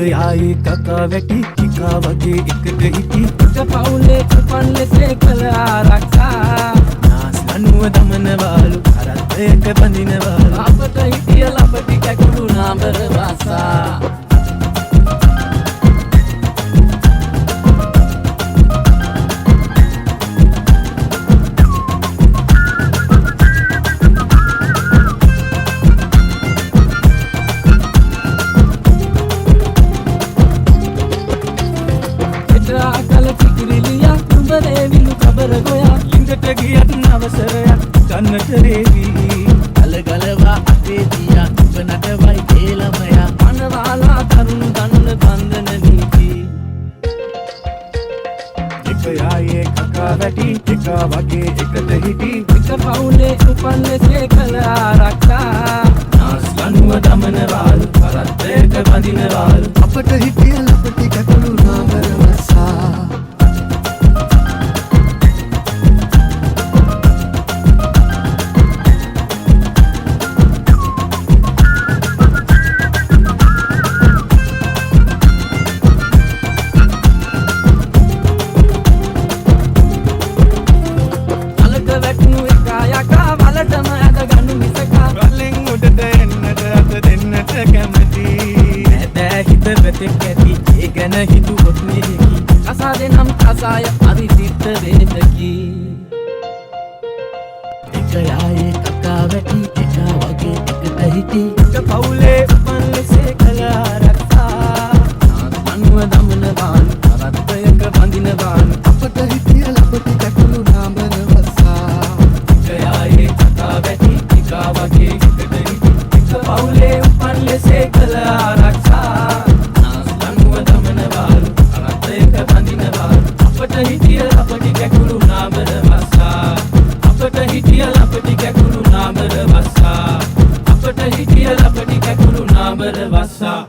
ආයේ කකා වැටි කිකා වගේ එකට හිටි එක පවුලේ උපන් ලෙසේ කළ ආරක්ෂා නාස් ලනුව දමනවාලු කරත්තයක බඳිනවාලු අපට හිටිය ලපටි කැකුළු නාඹර වාසා කල පිකිරිලියා උඹරේ විලු කබර ගොයා ලිංගට ගියත් අවසරයක් කන්නට රේවී ගලගලවා අපේ තියා උඹ නටවයි ඒ ළමයා අනවාලා තරුණ දන්න බන්ධන නීති එක ආයේ කකා වැටි කිකා වගේ එකට හිටි එක පවුලේ උපන් ලෙසේ කළ ආරක්ෂා නාස් ලනුව දමනවාලු කරත්තයක බඳිනවාලු අපට හිටිය ලපටි කැකුළු නාඹර වසා වලෙන් උඩට එන්නට අත දෙන්නට කැමති නැදෑ හිත වෙතෙක් ඇති ඒ ගැන හිතුවොත් නෙකි කසාදේ නම් කසාය අරිතිත්ත වේදකි එක ආයේ කකා වැටි එකා වගේ එකට හිටි එක පවුලේ උපන් ලෙසේ කළ ආරක්ෂා අනුව දමන බානු කරත්තයක බඳින බානු අපට හිටිය ලපටි කැකුළු නාඹර වසා එක ආයේ කකා වැටි කිකා වගේ එකට හිටි එක පවුලේ උපන් ලෙසේ කළ ආරක්ෂා නාස් ලනුව දමනවාලු කරත්තයක බඳිනවාලු අපට හිටිය ලපටි කැකුළු නාඹර වසා අපට හිටිය ලපටි කැකුළු නාඹර වසා අපට හිටිය ලපටි කැකුළු නාඹර වසා